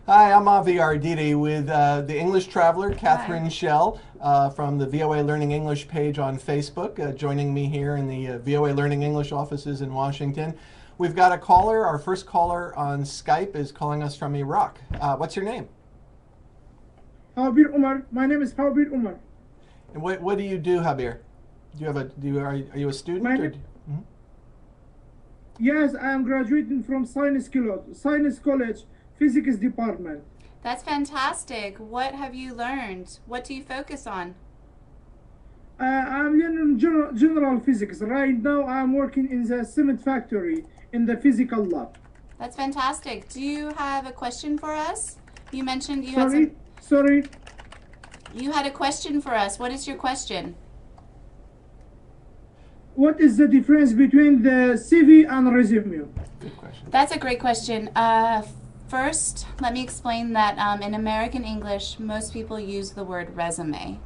Hi, I'm Avi Arditi with the English Traveler, Hi. Catherine Shell, from the VOA Learning English page on Facebook, joining me here in the VOA Learning English offices in Washington. We've got a caller. Our first caller on Skype is calling us from Iraq. What's your name? Habir Umar. My name is Habir Umar. And what do you do, Habir? Do you have a do you, are you a My student or? name, yes, I am graduating from Science College, Physics Department. That's fantastic. What have you learned? What do you focus on? I'm learning general physics. Right now, I'm working in the cement factory in the physical lab. That's fantastic. Do you have a question for us? You mentioned Sorry. you had a question for us. What is your question? What is the difference between the CV and resume? Good question. That's a great question. First, let me explain that in American English, most people use the word resume.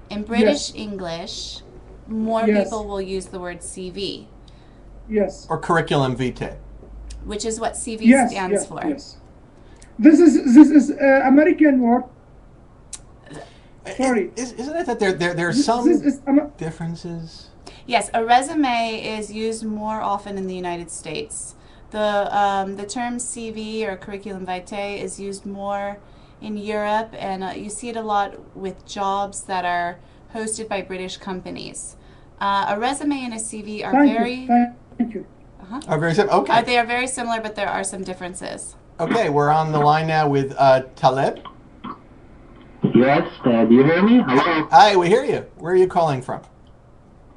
In British Yes. English, more Yes. people will use the word CV, Yes. Or curriculum vitae. which is what CV Yes. stands Yes. for. Yes. This is American word. Sorry. Isn't it that there's This some is differences? Yes, a resume is used more often in the United States. The term CV or curriculum vitae is used more in Europe, and you see it a lot with jobs that are hosted by British companies. A resume and a CV are Thank you. very Thank you. Oh, very simple. Okay. they are very similar, but there are some differences. Okay, we're on the line now with Taleb. Yes, do you hear me? Hello? Hi, we hear you. Where are you calling from?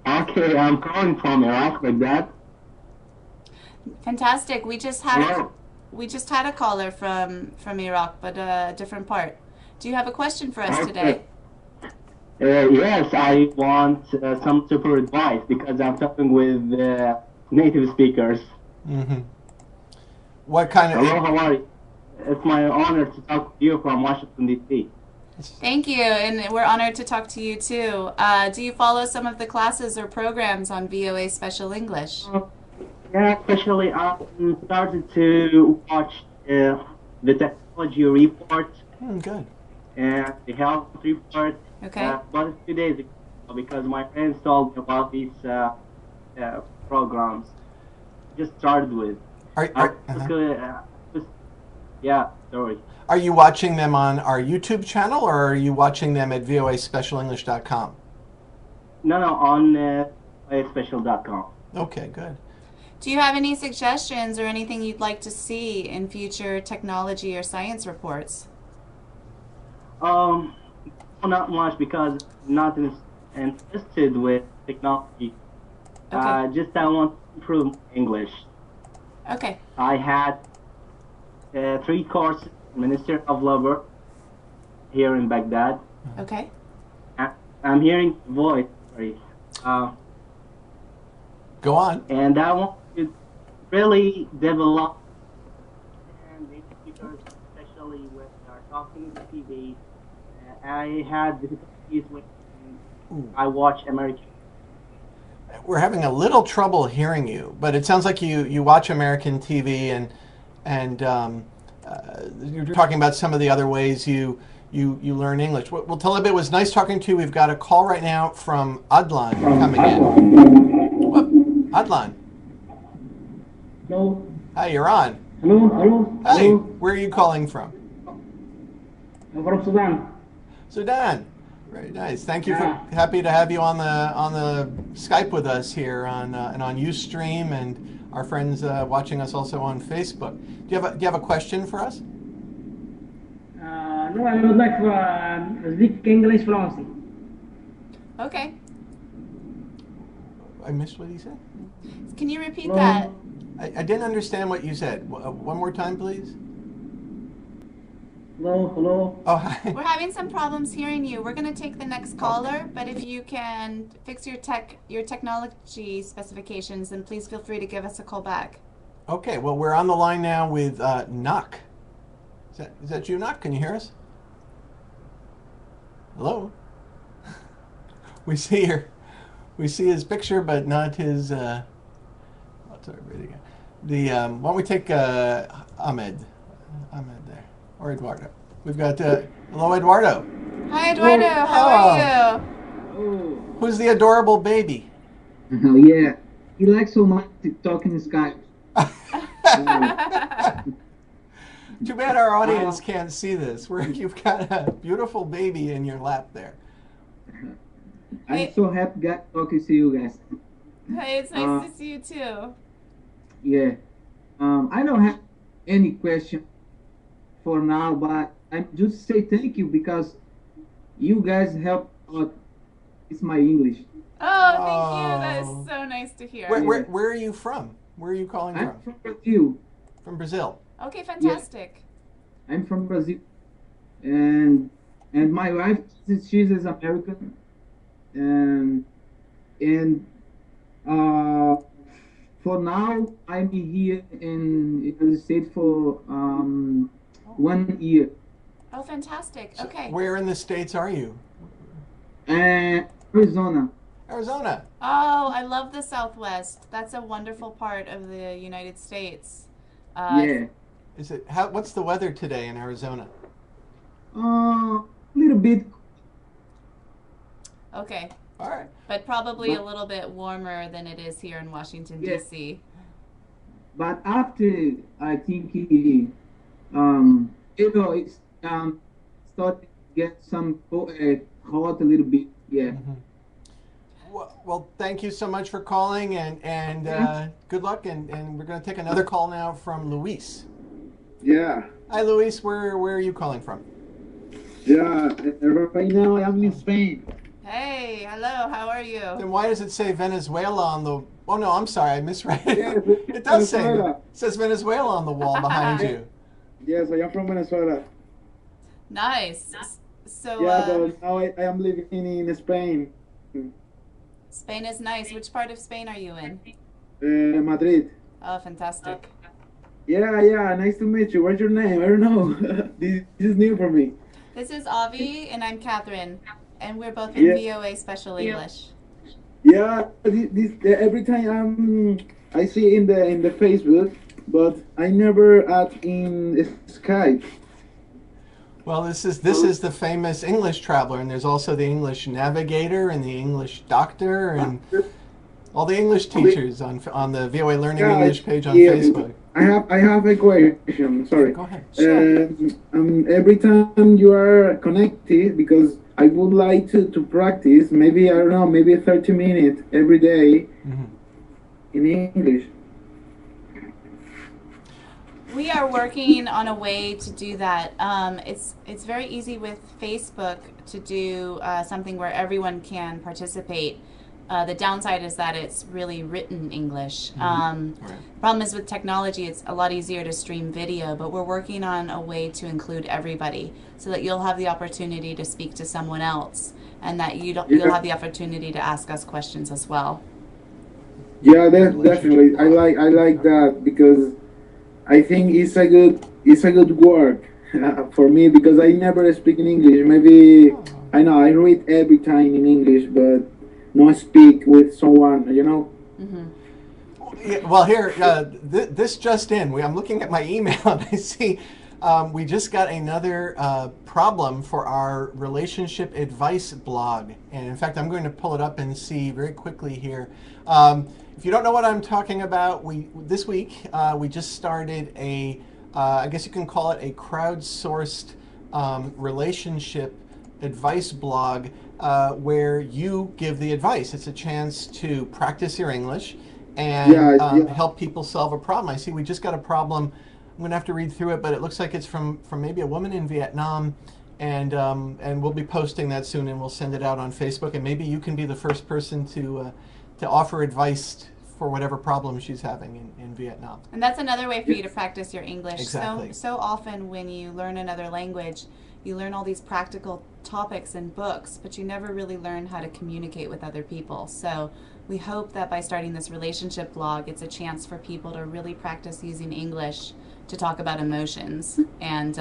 Okay, I'm calling from Iraq, Baghdad. Fantastic. Hello? We just had a caller from Iraq, but a different part. Do you have a question for us today? Yes, I want some super advice because I'm talking with native speakers. Mm-hmm. What kind of? Hello, how are you? It's my honor to talk to you from Washington, D.C. Thank you, and we're honored to talk to you too. Do you follow some of the classes or programs on VOA Special English? Yeah, especially I started to watch the technology report Good. and the health report. Okay. But a few days ago, because my friends told me about these programs. Just started with. Yeah, sorry. Are you watching them on our YouTube channel, or are you watching them at voaspecialenglish.com? No, on special.com. Okay, good. Do you have any suggestions or anything you'd like to see in future technology or science reports? Not much because I'm not interested with technology. Okay. Just I want to improve English. Okay. I had 3 courses in Minister of Labor here in Baghdad. Okay. I'm hearing the voice. Sorry. Go on. And I want to really develop and native speakers, especially when they are talking to TV. I had difficulties when I watch American. We're having a little trouble hearing you, but it sounds like you watch American TV and you're talking about some of the other ways you learn English. Well, Talib, it was nice talking to you. We've got a call right now from Adlan coming in. Whoop. Adlan. Hello. Hi, you're on. Hello. Hi. Where are you calling from? I'm from Sudan. Sudan. Very nice. Thank you. Yeah. Happy to have you on the Skype with us here and on Ustream, and our friends watching us also on Facebook. Do you have a question for us? No, I would like to speak English fluency. Okay. I missed what he said. Can you repeat No. that? I didn't understand what you said. One more time, please. Hello. Oh, hi. We're having some problems hearing you. We're going to take the next caller, but if you can fix your technology specifications, then please feel free to give us a call back. Okay. Well, we're on the line now with Nak. Is that you, Nak? Can you hear us? Hello. We see his picture, but not his. Sorry, read it again. Why don't we take Ahmed? Ahmed there. or Eduardo. We've got hello, Eduardo. Hi, Eduardo. How are Oh, Who's the adorable baby? yeah. He likes so much to talk in Skype. you? Too bad our audience can't see this. Where you've got a beautiful baby in your lap there. I'm so happy got talking to you guys. Hey, it's nice to see you too. Yeah. I don't have any question for now, but I'm just say thank you because you guys help out. It's my English. Oh, thank you. That Oh. is so nice to hear. Where are you from? Where are you calling I'm from? from Brazil. From Brazil. Okay, fantastic. I'm from Brazil, and my wife she's American, and and for now I'm here in United States for 1 year. Oh, fantastic. So Okay. where in the States are you? And Arizona. Arizona. Oh, I love the Southwest. That's a wonderful part of the United States. Yeah. Is it what's the weather today in Arizona? A little bit. Okay. All right. But probably a little bit warmer than it is here in Washington, Yeah. D.C. But after I think it's started to get some hot a little bit. Yeah. Well, thank you so much for calling, and good luck. And we're going to take another call now from Luis. Yeah, Hi, Luis. Where are you calling from? yeah. Right now I'm in Spain. Hey, hello. How are you? Then why does it say Venezuela on the? Oh no, I'm sorry, I misread it. Yes, It does say Venezuela. it says Venezuela on the wall behind you. Yes, I am from Venezuela. Nice. So, Yeah, but now I am living in Spain, Spain is nice. Which part of Spain are you in? Madrid. Oh, fantastic. Yeah, yeah. Nice to meet you. What's your name? I don't know. this is new for me. This is Avi, and I'm Catherine, and we're both in Yeah. VOA Special English. Yeah, this every time I see in the Facebook, but I never add in Skype. Well, this is the famous English traveler, and there's also the English navigator and the English doctor and all the English teachers on the VOA Learning Yeah, English page on yeah. Facebook. I have a question. Sorry. Go ahead. Every time you are connected, because I would like to practice, maybe, I don't know, maybe 30 minutes every day Mhm. in English. We are working on a way to do that. It's very easy with Facebook to do something where everyone can participate. The downside is that it's really written English. Right. Problem is with technology, it's a lot easier to stream video, but we're working on a way to include everybody so that you'll have the opportunity to speak to someone else and that you'll have the opportunity to ask us questions as well. Yeah, definitely. I like that because I think it's a good work for me because I never speak in English. Maybe I know I read every time in English, but not speak with someone. You know. Yeah, well, here, this just in. I'm looking at my email and I see we just got another problem for our relationship advice blog. And in fact, I'm going to pull it up and see very quickly here. If you don't know what I'm talking about, this week we just started I guess you can call it a crowdsourced relationship advice blog where you give the advice. It's a chance to practice your English and help people solve a problem. I see we just got a problem. I'm going to have to read through it, but it looks like it's from maybe a woman in Vietnam, and we'll be posting that soon, and we'll send it out on Facebook, and maybe you can be the first person to offer advice for whatever problem she's having in Vietnam. And that's another way for you to practice your English. Exactly. So often when you learn another language, you learn all these practical topics in books, but you never really learn how to communicate with other people. So we hope that by starting this relationship blog, it's a chance for people to really practice using English to talk about emotions. And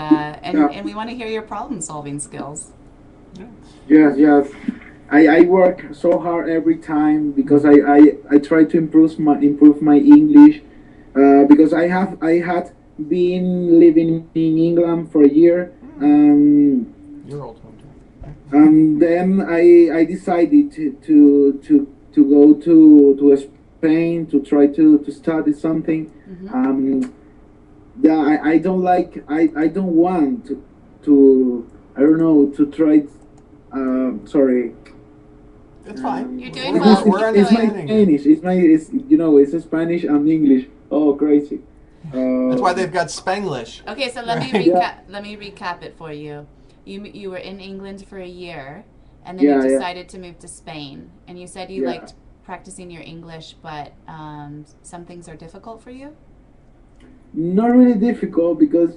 we want to hear your problem-solving skills. Yes. I work so hard every time because I try to improve my English because I had been living in England for a year, Your old hometown. and then I decided to go to Spain to try to study something. Yeah, I don't like I don't want to I don't know to try. Sorry. It's fine. You're doing We're- well. We're Keep It's my understanding. Spanish. It's you know it's Spanish and English. Oh, crazy. That's why they've got Spanglish. Okay, so let me Right. recap. Yeah. Let me recap it for you. You were in England for a year, and then Yeah, you yeah. decided to move to Spain. And you said you Yeah. liked practicing your English, but some things are difficult for you. Not really difficult because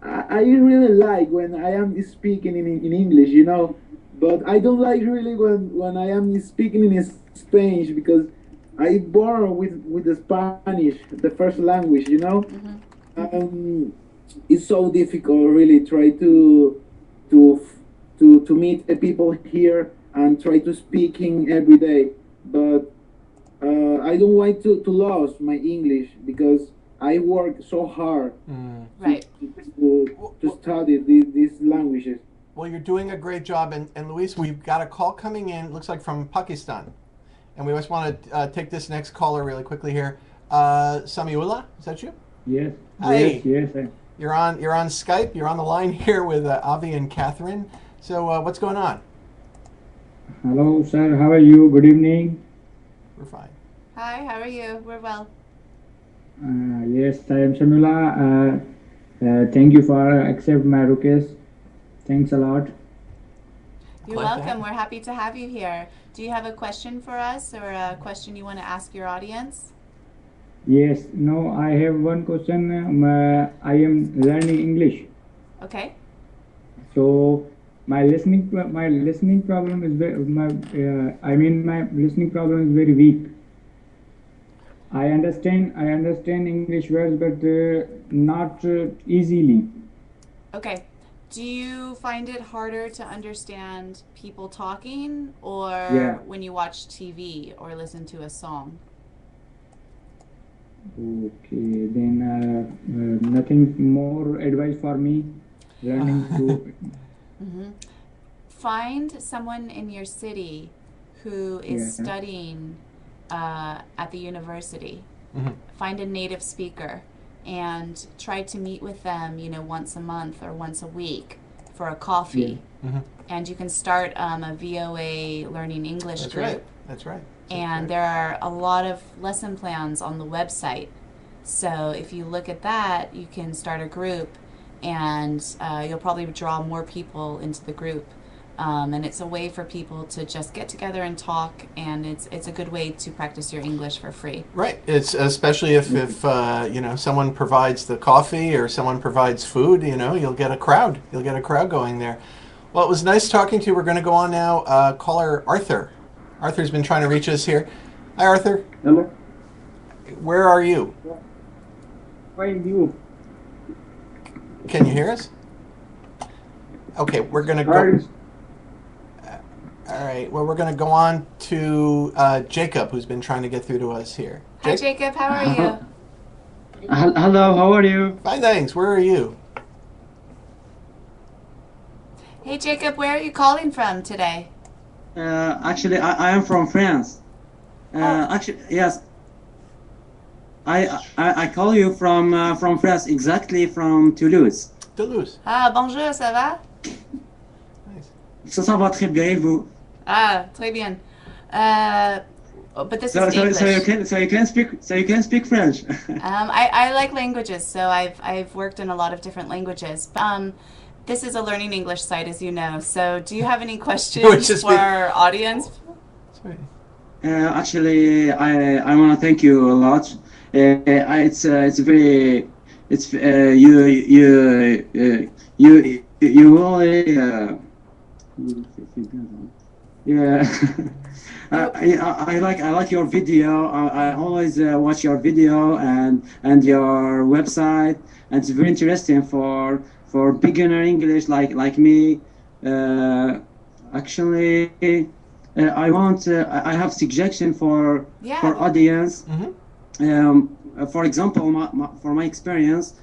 I really like when I am speaking in English, you know, but I don't like really when I am speaking in Spanish because I born with the Spanish, the first language, you know. It's so difficult really try to to meet the people here and try to speaking every day, but I don't want to lose my English because I work so hard Right. to study these languages. Well, you're doing a great job. And Luis, we've got a call coming in, looks like from Pakistan. And we just want to take this next caller really quickly here. Samiullah, is that you? Yes, Hey. yes. You're on Skype. You're on the line here with Avi and Catherine. So what's going on? Hello, sir. How are you? Good evening. We're fine. Hi, how are you? We're well. Yes, I am Shamila. Thank you for accept my request. Thanks a lot. You're Glad to have welcome. you. We're happy to have you here. Do you have a question for us or a question you want to ask your audience? Yes. No, I have one question. I am learning English, Okay. so my listening problem is my listening problem is very weak. I understand English words, but not easily. Okay. Do you find it harder to understand people talking or Yeah. when you watch TV or listen to a song? Okay, then nothing more advice for me learning to. Find someone in your city who is Yeah. studying at the university. Mhm. Find a native speaker and try to meet with them, once a month or once a week for a coffee. Mhm. And you can start a VOA Learning English That's group. right. That's right. And there are a lot of lesson plans on the website. So if you look at that, you can start a group, and you'll probably draw more people into the group. And it's a way for people to just get together and talk, and it's a good way to practice your English for free. Right. It's especially if someone provides the coffee or someone provides food. You'll get a crowd. You'll get a crowd going there. Well, it was nice talking to you. We're going to go on now. Caller Arthur. Arthur's been trying to reach us here. Hi, Arthur. Hello. Where are you? Find you. Can you hear us? Okay, we're going to go. Hi. All right. Well, we're going to go on to Jacob, who's been trying to get through to us here. Hi, Jacob. How are you? Hello. How are you? Fine, thanks. Where are you? Hey, Jacob. Where are you calling from today? Actually, I am from France. Actually, yes. I call you from France, exactly from Toulouse. Toulouse. Ah, bonjour. Ça va? Nice. Ça va très bien, vous. Ah, très bien. But this So is English. you can speak French. I like languages, so I've worked in a lot of different languages. This is a learning English site, as you know. So, do you have any questions just for be- our audience? Sorry. Actually, I want to thank you a lot. It's very you really yeah. I like your video. I always watch your video and your website, and it's very interesting for beginner English like me. Actually, I have suggestion for Yeah. audience. Mhm. For example, for my experience,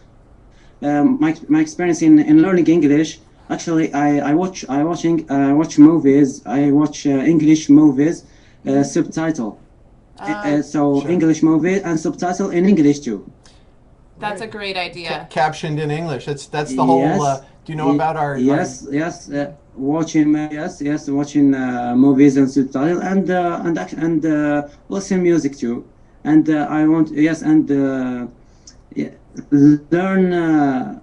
my experience in learning English. Actually, I watch movies. I watch English movies, subtitle. So Sure. English movie and subtitle in English too. That's a great idea. Captioned in English. That's the whole. Yes. Do you know about our? Watching movies and subtitle and listen music too. And I want yeah, learn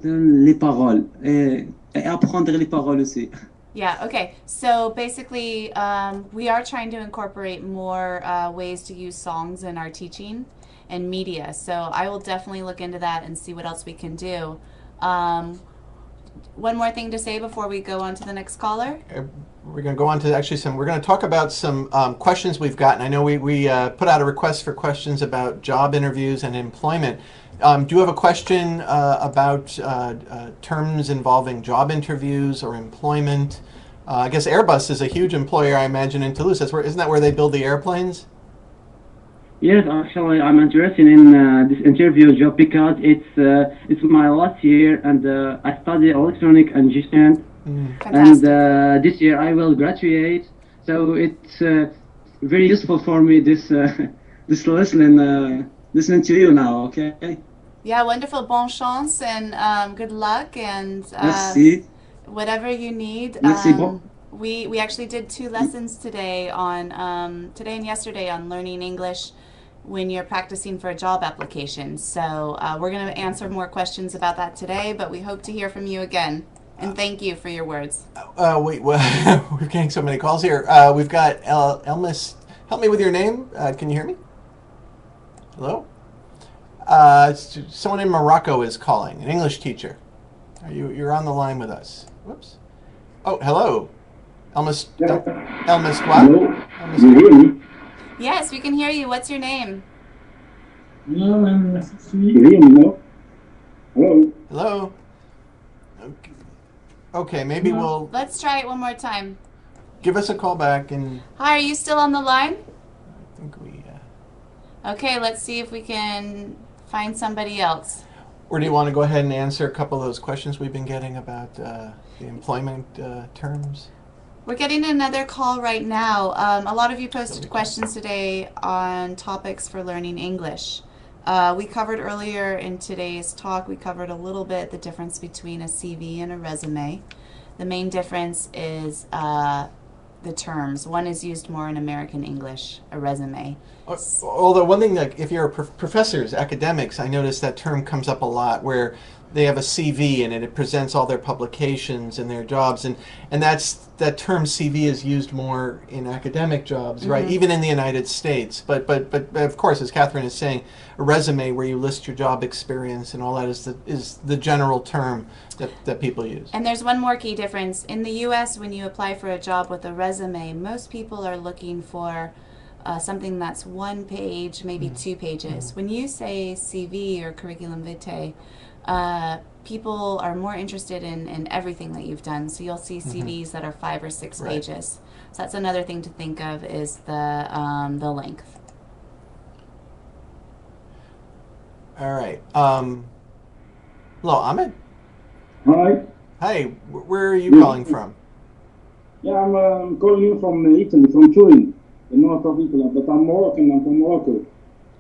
les paroles et apprendre les paroles aussi. Yeah, okay. So basically, we are trying to incorporate more ways to use songs in our teaching and media. So I will definitely look into that and see what else we can do. One more thing to say before we go on to the next caller. We're going to go on to actually we're going to talk about some questions we've gotten. I know we put out a request for questions about job interviews and employment. Do you have a question about terms involving job interviews or employment? I guess Airbus is a huge employer, I imagine, in Toulouse. Isn't that where they build the airplanes? Yes, actually, I'm interested in this interview job because it's my last year, and I study electronic engineering, and this year I will graduate. So it's very useful for me this listening to you now. Okay. Yeah, wonderful. Bon chance and good luck and Merci. Whatever you need. Merci beaucoup. We actually did 2 lessons today on today and yesterday on learning English when you're practicing for a job application. So we're going to answer more questions about that today, but we hope to hear from you again. And thank you for your words. Wait, we're getting so many calls here. We've got Elmis. Help me with your name. Can you hear me? Hello? Someone in Morocco is calling, an English teacher. You're on the line with us. Whoops. Oh, hello. Elmis. Elmis what? Hello. Elmis, You hear me? Yes, we can hear you. What's your name? Hello, I'm You hear me now? Hello. hello. Okay, maybe we'll Let's try it one more time. give us a call back, and Hi, are you still on the line? I think we. Okay, let's see if we can find somebody else. Or do you want to go ahead and answer a couple of those questions we've been getting about the employment terms? We're getting another call right now. A lot of you posted questions today on topics for learning English. We covered earlier in today's talk, we covered a little bit the difference between a CV and a resume. The main difference is the terms. One is used more in American English, a resume. Although one thing, like if you're professors, academics, I notice that term comes up a lot where they have a CV and it presents all their publications and their jobs, and that term CV is used more in academic jobs, right? Even in the United States. But of course, as Catherine is saying, a resume where you list your job experience and all that is the general term that people use. And there's one more key difference. In the U.S., when you apply for a job with a resume, most people are looking for something that's 1 page, maybe 2 pages. When you say CV or curriculum vitae, people are more interested in everything that you've done. So you'll see CVs that are 5 or 6 pages. So that's another thing to think of is the length. All right. Hello, Ahmed. Hi. Hi. Where are you calling from? Yeah, I'm calling you from Italy, from Turin, the north of Italy. But I'm Moroccan. I'm from Morocco.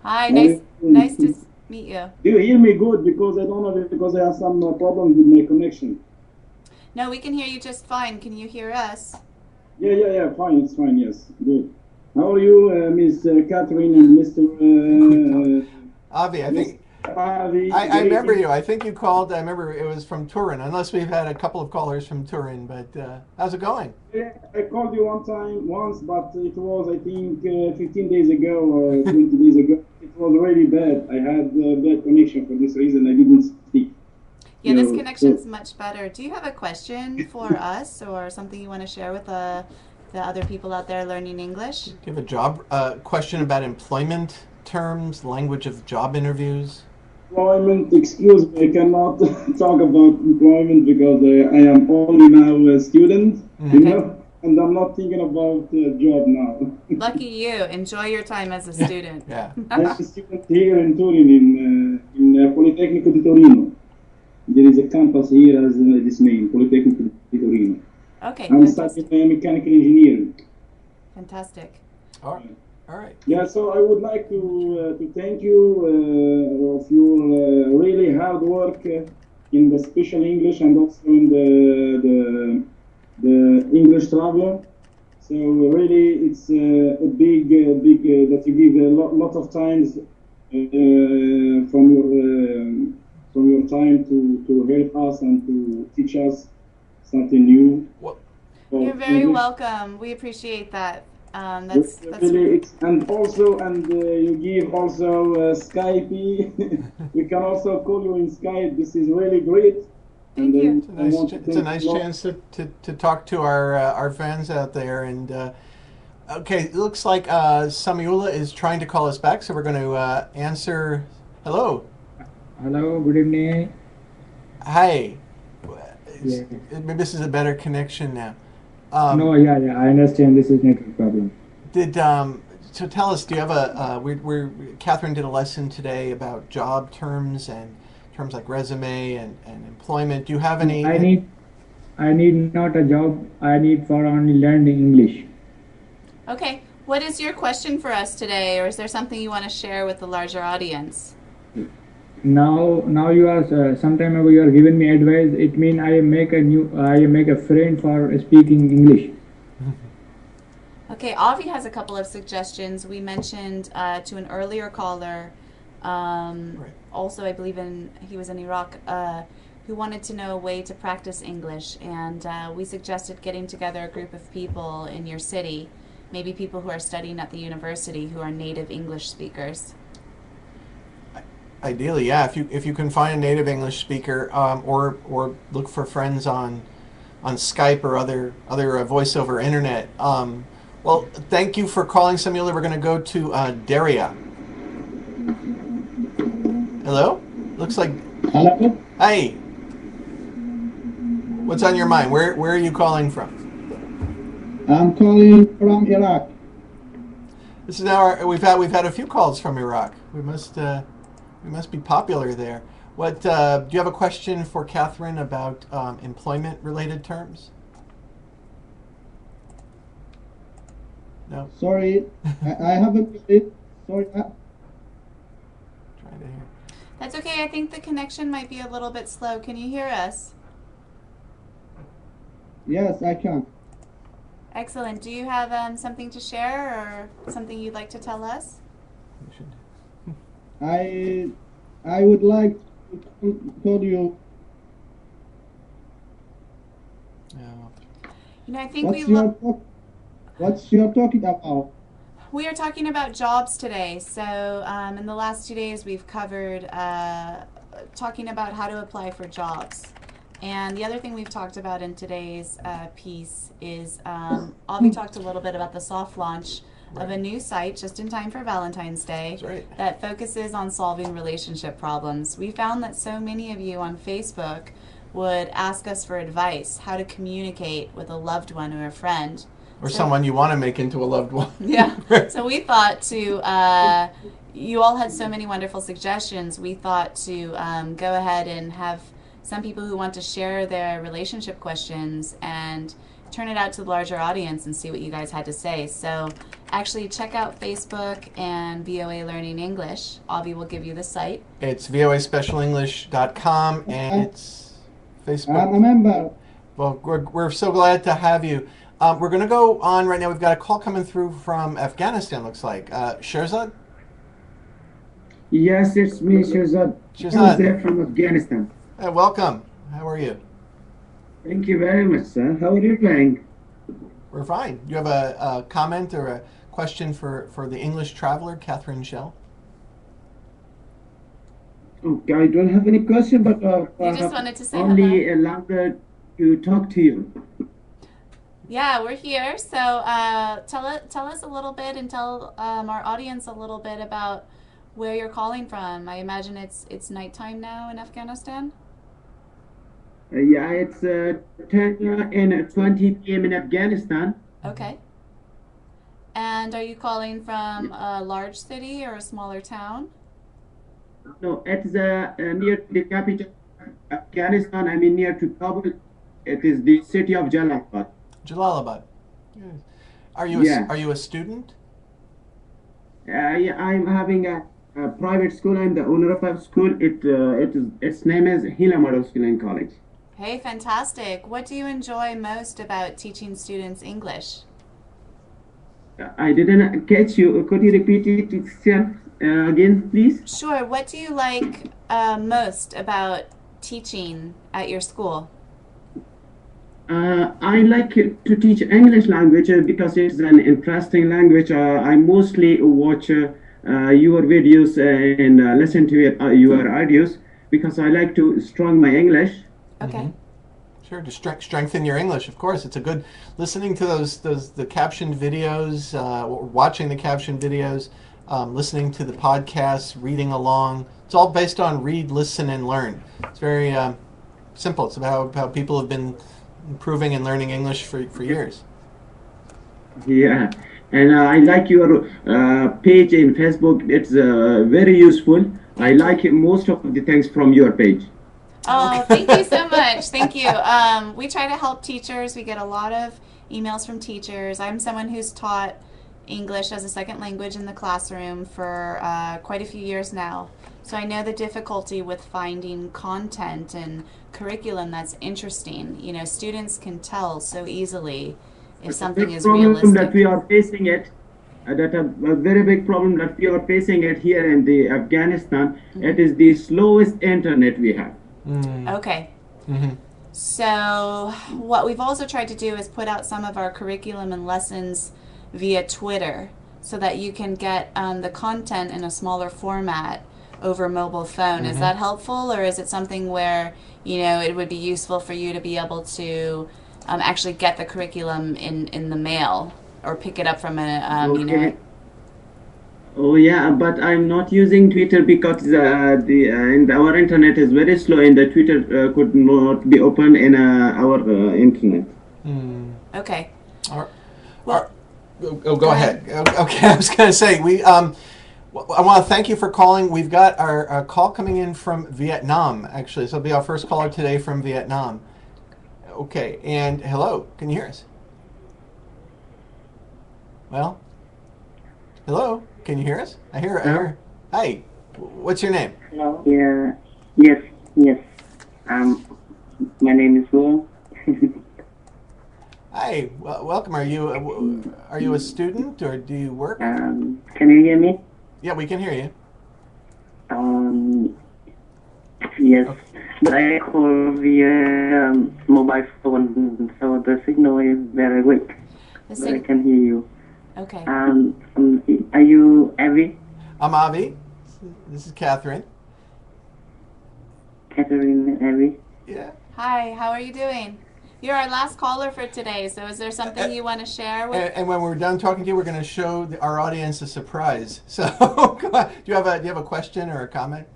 Hi, nice to meet you. Do you hear me good? Because I don't know, because I have some problems with my connection. No, we can hear you just fine. Can you hear us? Yeah, fine, it's fine, yes, good. How are you, Miss Catherine and Mr. Avi, I think Avi? I remember you. I think you called. I remember it was from Turin. Unless we've had a couple of callers from Turin, but how's it going? Yeah, I called you once, but it was, I think, 15 days ago or 20 days ago. It was really bad. I had bad connection for this reason. I didn't speak. Yeah, this connection's much better. Do you have a question for us or something you want to share with the other people out there learning English? Do you have a job question about employment terms, language of job interviews? Employment, excuse me, I cannot talk about employment because I am only now a student, you know, and I'm not thinking about a job now. Lucky you. Enjoy your time as a student. Yeah. I'm a student here in Turin, in Politecnico di Torino. There is a campus here as this name, Politecnico di Torino. Okay, I'm fantastic. studying mechanical engineering. Fantastic. All right. All right. Yeah, so I would like to thank you of your really hard work in the special English and also in the English Traveler. So really, it's a big that you give a lot of times from your time to help us and to teach us something new. Well, You're very English. welcome. We appreciate that. That's Really, and you give also Skype. We can also call you in Skype. This is really great. Thank you. it's a nice chance to talk to our fans out there. And okay, it looks like Samiula is trying to call us back, so we're going to answer. Hello. Hello, good evening. Hi. Yeah. Maybe this is a better connection now. No, yeah, I understand this is network problem. So tell us, do you have Catherine did a lesson today about job terms and terms like resume and employment. Do you have any? I need not a job. I need for only learning English. Okay. What is your question for us today, or is there something you want to share with the larger audience? Now you are some time ago you are giving me advice. It means I make a friend for speaking English. Okay, Avi has a couple of suggestions. We mentioned to an earlier caller, also I believe he was in Iraq, who wanted to know a way to practice English, and we suggested getting together a group of people in your city, maybe people who are studying at the university who are native English speakers. Ideally, yeah. If you can find a native English speaker, or look for friends on Skype or other voice over internet. Well, thank you for calling, Samuel. We're going to go to Daria. Hello? Looks like. Hello. Hi. What's on your mind? Where are you calling from? I'm calling from Iraq. This is now we've had a few calls from Iraq. We must be popular there. What do you have a question for Catherine about employment-related terms? No. Sorry, I haven't. Sorry. Trying to hear. That's okay. I think the connection might be a little bit slow. Can you hear us? Yes, I can. Excellent. Do you have something to share or something you'd like to tell us? I would like to tell you. You know, I think What's your talking about? We are talking about jobs today. So in the last 2 days, we've covered talking about how to apply for jobs. And the other thing we've talked about in today's piece is Avi talked a little bit about the soft launch of a new site just in time for Valentine's Day that focuses on solving relationship problems. We found that so many of you on Facebook would ask us for advice, how to communicate with a loved one or a friend. Or someone you want to make into a loved one. Yeah. So we thought you all had so many wonderful suggestions. We thought to go ahead and have some people who want to share their relationship questions and turn it out to the larger audience and see what you guys had to say. So actually check out Facebook and VOA Learning English. Avi will give you the site. It's voaspecialenglish.com and it's Facebook. I'm a member. Well, we're so glad to have you. We're going to go on right now. We've got a call coming through from Afghanistan, looks like. Shirzad? Yes, it's me, Shirzad. I'm there from Afghanistan. Welcome. How are you? Thank you very much, sir. How are you doing? We're fine. Do you have a comment or a question for the English traveler, Catherine Schell? Okay, I don't have any question, but we just wanted to say only hello. longer to talk to you. Yeah, we're here. So tell us a little bit and tell our audience a little bit about where you're calling from. I imagine it's nighttime now in Afghanistan. Yeah, it's 10 and 20 p.m. in Afghanistan. Okay. And are you calling from a large city or a smaller town? No, it's near the capital, Afghanistan. I mean, near to Kabul. It is the city of Jalalabad. Jalalabad. Yes. Yeah. Are you a student? Yeah, I'm having a private school. I'm the owner of a school. Its name is Hila Model School and College. Hey, fantastic. What do you enjoy most about teaching students English? I didn't catch you. Could you repeat it again, please? Sure. What do you like most about teaching at your school? I like to teach English language because it's an interesting language. I mostly watch your videos and listen to your audios because I like to strong my English. Okay. Sure, to strengthen your English, of course. It's a good listening to the captioned videos, watching the captioned videos, listening to the podcasts, reading along. It's all based on read, listen, and learn. It's very simple. It's about how people have been improving and learning English for years. Yeah, and I like your page in Facebook. It's very useful. I like most of the things from your page. Oh, thank you so much. Thank you. We try to help teachers. We get a lot of emails from teachers. I'm someone who's taught English as a second language in the classroom for quite a few years now. So I know the difficulty with finding content and curriculum that's interesting. You know, students can tell so easily if something is realistic. That we are facing it, that a very big problem that we are facing it here in the Afghanistan. It is the slowest internet we have. Okay. Mm-hmm. So what we've also tried to do is put out some of our curriculum and lessons via Twitter so that you can get the content in a smaller format over mobile phone. Is that helpful, or is it something where, you know, it would be useful for you to be able to actually get the curriculum in the mail or pick it up from a, you know? Oh yeah, but I'm not using Twitter because and our internet is very slow, and the Twitter could not be open in our internet. Okay. Go ahead. Okay, I was going to say I want to thank you for calling. We've got our call coming in from Vietnam, actually. So it'll be our first caller today from Vietnam. Okay, and hello, can you hear us? Well, hello, can you hear us? I hear. Hi, what's your name? Hello. Yeah. Yes. My name is Will. Hi, welcome. Are you a student or do you work? Can you hear me? Yeah, we can hear you. Yes, okay. But I call via mobile phone, so the signal is very weak. But I can hear you. Okay. Are you Avi? I'm Avi. This is Catherine. Catherine, Avi. Yeah. Hi, how are you doing? You're our last caller for today, so is there something you want to share with? And when we're done talking to you, we're going to show our audience a surprise. So, come on. Do you have a question or a comment?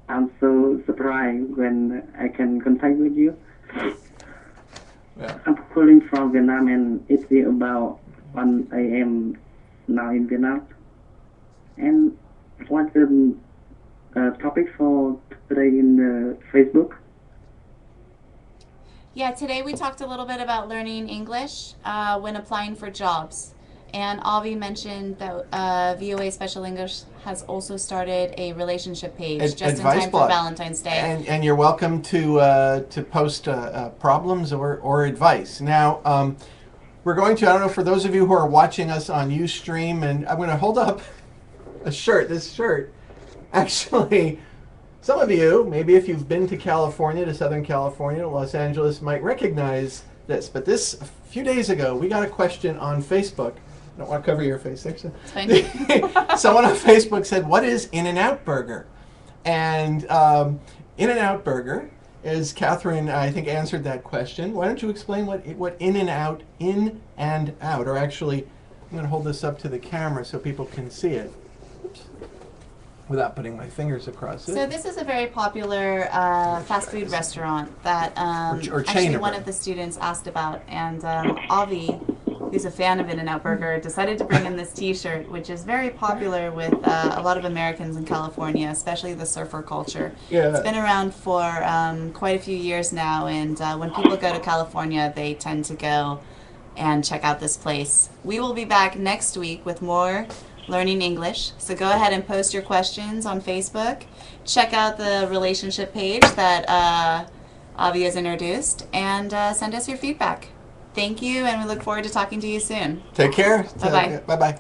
I'm so surprised when I can contact with you. Yeah. I'm calling from Vietnam, and it's about 1 a.m. now in Vietnam. And what's the topic for today in the Facebook? Yeah, today we talked a little bit about learning English when applying for jobs. And Avi mentioned that VOA Special English has also started a relationship page just in time for Valentine's Day. And you're welcome to post problems or advice. Now, we're going to, I don't know, for those of you who are watching us on Ustream, and I'm going to hold up a shirt. This shirt, actually, some of you, maybe if you've been to California, to Southern California, to Los Angeles, might recognize this. But this, a few days ago, we got a question on Facebook. I don't want to cover your face, actually. Someone on Facebook said, what is In-N-Out Burger? And In-N-Out Burger is, Catherine, I think, answered that question. Why don't you explain what in and out, or actually, I'm going to hold this up to the camera so people can see it. Oops. Without putting my fingers across it. So this is a very popular fast food restaurant that or chain actually one of the students asked about, and Avi who's a fan of In-N-Out Burger, decided to bring in this T-shirt, which is very popular with a lot of Americans in California, especially the surfer culture. Yeah. It's been around for quite a few years now, and when people go to California, they tend to go and check out this place. We will be back next week with more Learning English. So go ahead and post your questions on Facebook. Check out the relationship page that Avi has introduced, and send us your feedback. Thank you, and we look forward to talking to you soon. Take care. Bye-bye. Bye-bye.